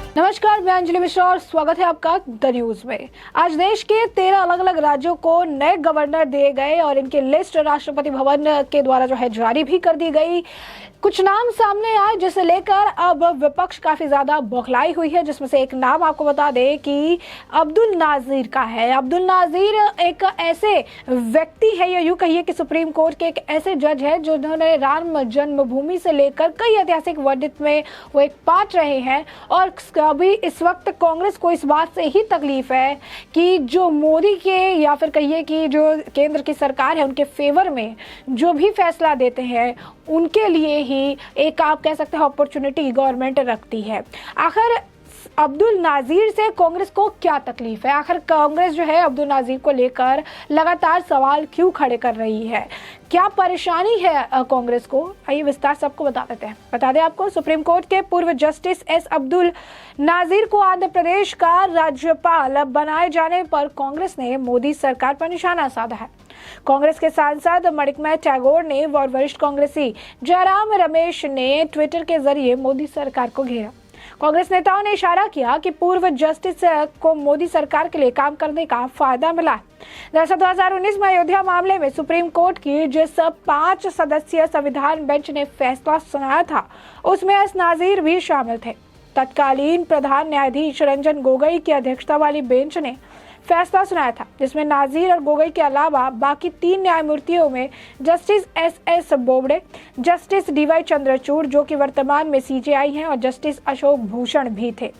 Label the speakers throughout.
Speaker 1: नमस्कार, मैं अंजलि मिश्रा और स्वागत है आपका द न्यूज में। आज देश के 13 अलग अलग राज्यों को नए गवर्नर दिए गए और इनकी लिस्ट राष्ट्रपति भवन के द्वारा जो है जारी भी कर दी गई। कुछ नाम सामने आए जिसे लेकर अब विपक्ष काफी ज्यादा बौखलाई हुई है, जिसमें से एक नाम आपको बता दें कि अब्दुल नाजीर का है। अब्दुल नाजीर एक ऐसे व्यक्ति है, या यूं कहिए कि सुप्रीम कोर्ट के एक ऐसे जज है जिन्होंने राम जन्मभूमि से लेकर कई ऐतिहासिक वर्डिक्ट में वो एक पार्ट रहे हैं। और अभी इस वक्त कांग्रेस को इस बात से ही तकलीफ है कि जो मोदी के या फिर कहिए कि जो केंद्र की सरकार है उनके फेवर में जो भी फैसला देते हैं उनके लिए ही एक आप कह सकते हैं अपॉर्चुनिटी गवर्नमेंट रखती है। आखिर अब्दुल नाजीर से कांग्रेस को क्या तकलीफ है? आखिर कांग्रेस जो है अब्दुल नाजीर को लेकर लगातार सवाल क्यों खड़े कर रही है? क्या परेशानी है कांग्रेस को? आइए विस्तार से आपको बता देते हैं। बता दें आपको, सुप्रीम कोर्ट के पूर्व जस्टिस एस अब्दुल नाजीर को आंध्र प्रदेश का राज्यपाल बनाए जाने पर कांग्रेस ने मोदी सरकार पर निशाना साधा है। कांग्रेस के सांसद मणिकमय टैगोर ने और वरिष्ठ कांग्रेसी जयराम रमेश ने ट्विटर के जरिए मोदी सरकार को घेरा। कांग्रेस नेताओं ने इशारा किया कि पूर्व जस्टिस को मोदी सरकार के लिए काम करने का फायदा मिला है। दरअसल 2019 में अयोध्या मामले में सुप्रीम कोर्ट की जिस 5 सदस्यीय संविधान बेंच ने फैसला सुनाया था उसमें एस नाजीर भी शामिल थे। तत्कालीन प्रधान न्यायाधीश रंजन गोगोई की अध्यक्षता वाली बेंच ने फैसला सुनाया था, जिसमें नाजीर और गोगोई के अलावा बाकी 3 न्यायमूर्तियों में justice S Bobde, justice D Y Chandrachud जो कि वर्तमान में सीजेआई हैं और जस्टिस अशोक भूषण भी थे।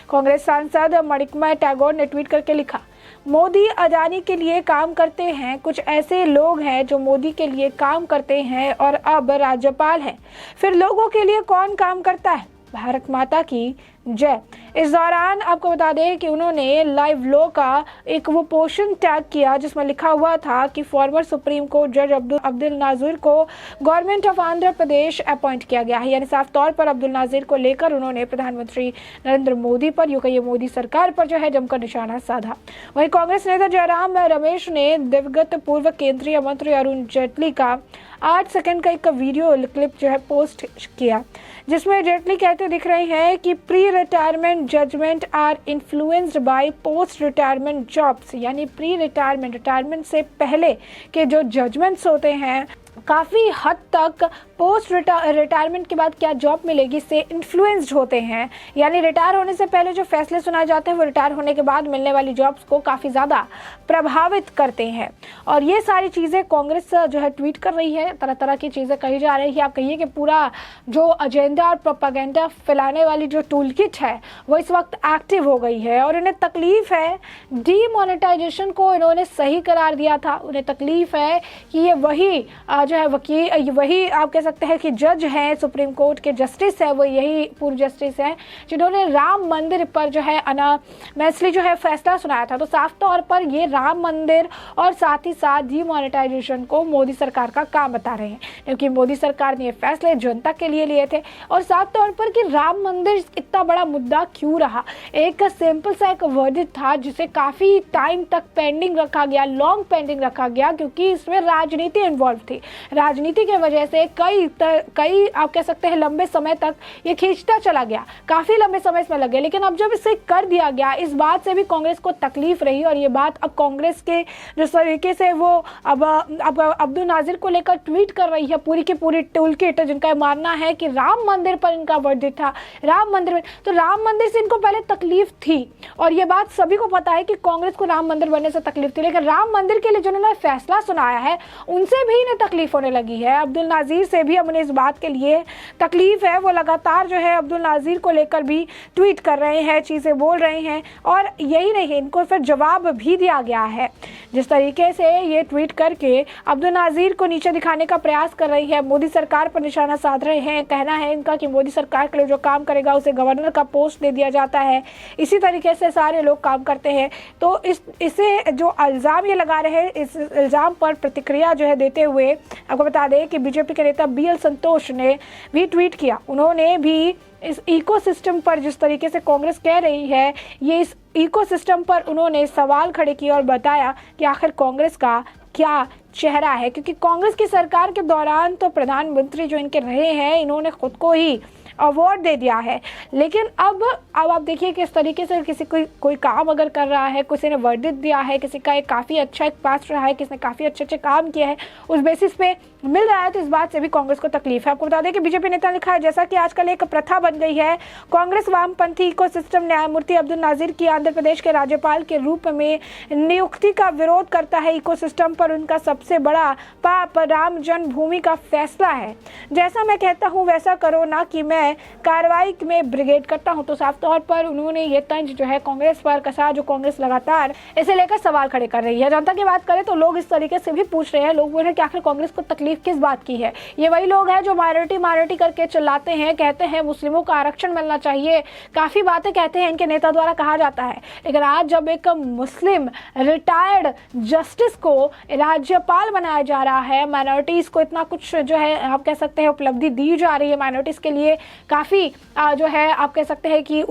Speaker 1: कांग्रेस सांसद मणिकमय टैगोर ने ट्वीट करके लिखा, मोदी अडानी के लिए काम करते हैं, कुछ ऐसे लोग हैं जो मोदी के लिए काम करते हैं और अब राज्यपाल हैं, फिर लोगों के लिए कौन काम करता है? भारत माता की जय। इस दौरान आपको बता दें कि उन्होंने लाइव लो का एक वो पोर्शन टैग किया जिसमें लिखा हुआ था कि फॉर्मर सुप्रीम कोर्ट जज अब्दुल नाजीर को government of Andhra Pradesh appoint किया गया है। यानी साफ तौर पर अब्दुल नाजीर को लेकर उन्होंने प्रधानमंत्री नरेंद्र मोदी पर, यूं कहिए मोदी सरकार पर जो है जमकर निशाना साधा। वहीं कांग्रेस नेता जयराम रमेश ने दिवंगत पूर्व केंद्रीय मंत्री अरुण जेटली का 8 सेकंड का एक वीडियो क्लिप जो है पोस्ट किया, जिसमें जेटली कहते दिख रहे हैं कि pre retirement judgment are influenced by post retirement jobs. यानी प्री रिटायरमेंट से पहले के जो जजमेंट्स होते हैं काफ़ी हद तक पोस्ट रिटायरमेंट के बाद क्या जॉब मिलेगी से इन्फ्लुएंस्ड होते हैं। यानी रिटायर होने से पहले जो फैसले सुनाए जाते हैं वो रिटायर होने के बाद मिलने वाली जॉब्स को काफ़ी ज़्यादा प्रभावित करते हैं। और ये सारी चीज़ें कांग्रेस जो है ट्वीट कर रही है, तरह तरह की चीज़ें कही जा रही है। आप कहिए कि पूरा जो एजेंडा और प्रोपेगेंडा फैलाने वाली जो टूल किट है वो इस वक्त एक्टिव हो गई है। और इन्हें तकलीफ है, डीमोनेटाइजेशन को इन्होंने सही करार दिया था। उन्हें तकलीफ है कि ये वही जो है वकील, वही आप कह सकते हैं कि जज हैं, सुप्रीम कोर्ट के जस्टिस है, वो यही पूर्व जस्टिस हैं जिन्होंने राम मंदिर पर जो है अनामैसली जो है फैसला सुनाया था। तो साफ तौर पर ये राम मंदिर और साथ ही साथ डीमोनेटाइजेशन को मोदी सरकार का काम बता रहे हैं, क्योंकि मोदी सरकार ने ये फैसले जनता के लिए लिए थे। और साफ तौर पर कि राम मंदिर इतना बड़ा मुद्दा क्यों रहा? एक सिंपल सा एक वर्डिक्ट था जिसे काफ़ी टाइम तक पेंडिंग रखा गया, लॉन्ग पेंडिंग रखा गया, क्योंकि इसमें राजनीति इन्वॉल्व थी। राजनीति की वजह से कई आप कह सकते हैं लंबे समय तक ये खींचता चला गया, काफ़ी लंबे समय इसमें लगे। लेकिन अब जब इसे कर दिया गया, इस बात से भी कांग्रेस को तकलीफ रही। और ये बात अब कांग्रेस के जिस तरीके से वो अब अब्दुल नाजीर को लेकर ट्वीट कर रही है, पूरी की पूरी टूल किट, जिनका मानना है कि राम मंदिर पर इनका वर्डिक्ट था, राम मंदिर में, तो राम मंदिर से इनको पहले तकलीफ थी। और ये बात सभी को पता है कि कांग्रेस को राम मंदिर बनने से तकलीफ थी, लेकिन राम मंदिर के लिए जिन्होंने फैसला सुनाया है उनसे भी इन्हें तकलीफ होने लगी है। अब्दुल नाजीर से भी हमें इस बात के लिए तकलीफ है। वो लगातार जो है अब्दुल नाजीर को लेकर भी ट्वीट कर रहे हैं, चीज़ें बोल रहे हैं। और यही नहीं, इनको फिर जवाब भी दिया गया है। जिस तरीके से ये ट्वीट करके अब्दुल नाजीर को नीचे दिखाने का प्रयास कर रही है, मोदी सरकार पर निशाना साध रहे हैं। कहना है इनका कि मोदी सरकार के लिए जो काम करेगा उसे गवर्नर का पोस्ट दे दिया जाता है। इसी तरीके से सारे लोग काम करते हैं। तो इसे जो इल्ज़ाम ये लगा रहे हैं, इस इल्ज़ाम पर प्रतिक्रिया जो है देते हुए आपको बता दें कि बीजेपी के नेता BL संतोष ने भी ट्वीट किया। उन्होंने भी इस इकोसिस्टम पर, जिस तरीके से कांग्रेस कह रही है, ये इस इकोसिस्टम पर उन्होंने सवाल खड़े किए और बताया कि आखिर कांग्रेस का क्या चेहरा है। क्योंकि कांग्रेस की सरकार के दौरान तो प्रधानमंत्री जो इनके रहे हैं, इन्होंने खुद को ही अवार्ड दे दिया है। लेकिन अब आप देखिए किस तरीके से किसी कोई काम अगर कर रहा है, किसी ने वर्डित दिया है, किसी का एक काफ़ी अच्छा एक पास रहा है, किसी ने काफ़ी अच्छे काम किया है, उस बेसिस पे मिल रहा है, तो इस बात से भी कांग्रेस को तकलीफ है। आपको बता दें कि बीजेपी नेता ने लिखा है, जैसा कि आजकल एक प्रथा बन गई है, कांग्रेस वामपंथी इकोसिस्टम न्यायमूर्ति अब्दुल नाजिर की आंध्र प्रदेश के राज्यपाल के रूप में नियुक्ति का विरोध करता है। इकोसिस्टम पर उनका सबसे बड़ा पाप राम जन्मभूमि का फैसला है। जैसा मैं कहता हूं वैसा करो, ना कि मैं कार्रवाई में ब्रिगेड करता हूं। तो साफ तौर पर उन्होंने ये तंज जो है कांग्रेस पर कसा, जो कांग्रेस लगातार इसे लेकर सवाल खड़े कर रही है। जनता की बात करें तो लोग इस तरीके से भी पूछ रहे हैं, लोग बोल रहे हैं कि आखिर कांग्रेस को तकलीफ किस बात की है। ये वही लोग हैं जो माइनॉरिटी करके चिल्लाते हैं, कहते हैं मुस्लिमों का आरक्षण मिलना चाहिए, काफी बातें कहते हैं इनके नेता द्वारा कहा जाता है। लेकिन आज जब एक मुस्लिम रिटायर्ड जस्टिस को राज्यपाल बनाया जा रहा है, माइनॉरिटीज को इतना कुछ जो है आप कह सकते हैं उपलब्धि दी जा रही है, माइनॉरिटीज के लिए काफी जो है आप कह सकते हैं कि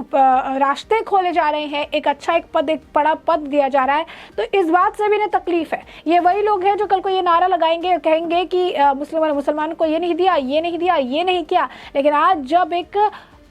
Speaker 1: रास्ते खोले जा रहे हैं, एक अच्छा एक बड़ा पद दिया जा रहा है, तो इस बात से भी इन्हें तकलीफ है। ये वही लोग हैं जो कल को ये नारा लगाएंगे, कहेंगे कि मुसलमानों को ये नहीं दिया, ये नहीं दिया, ये नहीं किया। लेकिन आज जब एक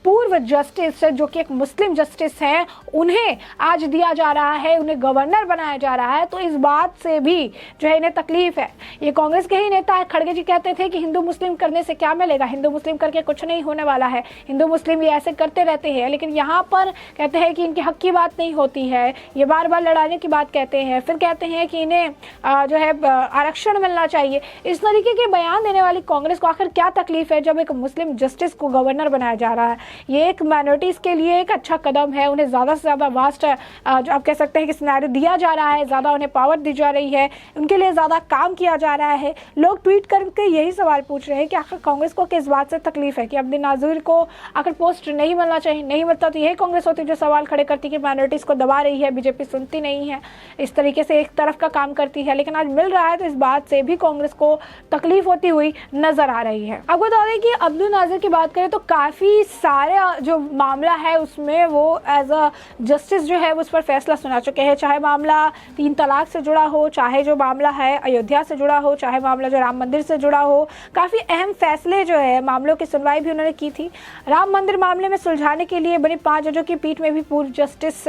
Speaker 1: पूर्व जस्टिस जो कि एक मुस्लिम जस्टिस हैं, उन्हें आज दिया जा रहा है, उन्हें गवर्नर बनाया जा रहा है, तो इस बात से भी जो है इन्हें तकलीफ है। ये कांग्रेस के ही नेता है, खड़गे जी कहते थे कि हिंदू मुस्लिम करने से क्या मिलेगा, हिंदू मुस्लिम करके कुछ नहीं होने वाला है, हिंदू मुस्लिम ये ऐसे करते रहते हैं। लेकिन यहाँ पर कहते हैं कि इनके हक की बात नहीं होती है, ये बार बार लड़ाने की बात कहते हैं, फिर कहते हैं कि इन्हें जो है आरक्षण मिलना चाहिए। इस तरीके के बयान देने वाली कांग्रेस को आखिर क्या तकलीफ है जब एक मुस्लिम जस्टिस को गवर्नर बनाया जा रहा है। ये एक माइनॉरिटीज के लिए एक अच्छा कदम है, उन्हें ज़्यादा से ज़्यादा वास्ट जो आप कह सकते हैं कि सिनेरियो दिया जा रहा है, ज़्यादा उन्हें पावर दी जा रही है, उनके लिए ज़्यादा काम किया जा रहा है। लोग ट्वीट करके यही सवाल पूछ रहे हैं कि आखिर कांग्रेस को किस बात से तकलीफ है कि अब्दुल नाजिर को आखिर पोस्ट नहीं मिलना चाहिए। नहीं मिलता तो यही कांग्रेस होती जो सवाल खड़े करती कि माइनॉरिटीज़ को दबा रही है, बीजेपी सुनती नहीं है, इस तरीके से एक तरफ का काम करती है। लेकिन आज मिल रहा है तो इस बात से भी कांग्रेस को तकलीफ होती हुई नजर आ रही है। अब बता दें कि अब्दुल नाजिर की बात करें तो काफ़ी सारे जो मामला है उसमें वो एज अ जस्टिस जो है उस पर फैसला सुना चुके हैं, चाहे मामला 3 तलाक से जुड़ा हो, चाहे जो मामला है अयोध्या से जुड़ा हो, चाहे मामला जो राम मंदिर से जुड़ा हो। काफ़ी अहम फैसले जो है मामलों की सुनवाई भी उन्होंने की थी। राम मंदिर मामले में सुलझाने के लिए बनी 5 जजों की पीठ में भी पूर्व जस्टिस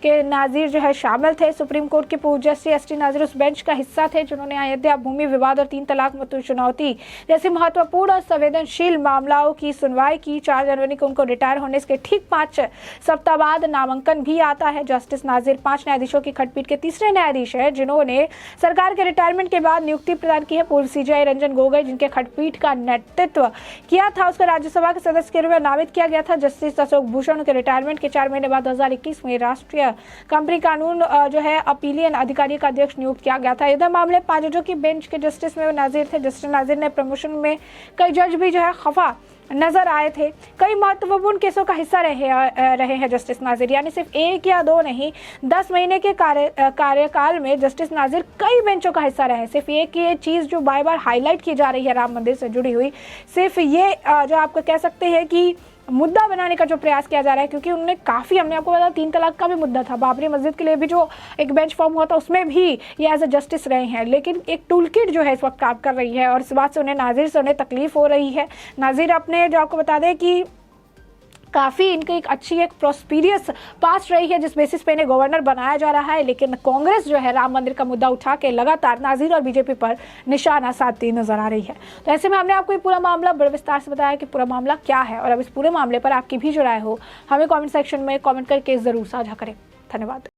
Speaker 1: के नाजिर जो है शामिल थे। सुप्रीम कोर्ट के पूर्व जस्टिस एस टी नाजिर उस बेंच का हिस्सा थे जिन्होंने अयोध्या भूमि विवाद और 3 तलाक मतों चुनौती जैसे महत्वपूर्ण और संवेदनशील मामलों की सुनवाई की। 4 जनवरी को उनको रिटायर होने के ठीक 5 सप्ताह बाद नामांकन भी आता है। जस्टिस नाजिर 5 न्यायाधीशों की खंडपीठ के तीसरे न्यायाधीश हैं जिन्होंने सरकार के रिटायरमेंट के बाद नियुक्ति प्रदान की है। पूर्व सीजेआई रंजन गोगोई जिनके खंडपीठ का नेतृत्व किया था, उसको राज्यसभा के सदस्य के रूप में नामित किया गया था। जस्टिस अशोक भूषण के रिटायरमेंट के 4 महीने बाद 2021 में राष्ट्रीय कंपनी कानून जो है अपीलियन अधिकारी का अध्यक्ष नियुक्त किया गया था। इधर मामले 5 जजों की बेंच के जस्टिस में नाजिर थे। जस्टिस नाजिर ने प्रमोशन में कई जज भी जो है खफा नजर आए थे। कई महत्वपूर्ण केसों का हिस्सा रहे हैं जस्टिस नाजिर, यानी सिर्फ 1 या 2 नहीं, 10 महीने के कार्यकाल में जस्टिस नाजिर कई बेंचों का हिस्सा रहे। सिर्फ एक ये चीज़ जो बार बार हाईलाइट की जा रही है राम मंदिर से जुड़ी हुई, सिर्फ ये जो आपको कह सकते हैं कि मुद्दा बनाने का जो प्रयास किया जा रहा है, क्योंकि उन्होंने काफ़ी, हमने आपको बताया 3 तलाक का भी मुद्दा था, बाबरी मस्जिद के लिए भी जो एक बेंच फॉर्म हुआ था उसमें भी ये एज ए जस्टिस रहे हैं। लेकिन एक टूल किट जो है इस वक्त काम कर रही है और इस बात से नाजिर से उन्हें तकलीफ हो रही है। नाजिर अपने जो आपको बता दें कि काफ़ी इनकी एक अच्छी एक प्रॉस्पेरियस पास्ट रही है जिस बेसिस पे इन्हें गवर्नर बनाया जा रहा है। लेकिन कांग्रेस जो है राम मंदिर का मुद्दा उठा के लगातार नाजिर और बीजेपी पर निशाना साधती नजर आ रही है। तो ऐसे में हमने आपको ये पूरा मामला बड़े विस्तार से बताया कि पूरा मामला क्या है, और अब इस पूरे मामले पर आपकी भी जो राय हो हमें कॉमेंट सेक्शन में कॉमेंट करके ज़रूर साझा करें। धन्यवाद।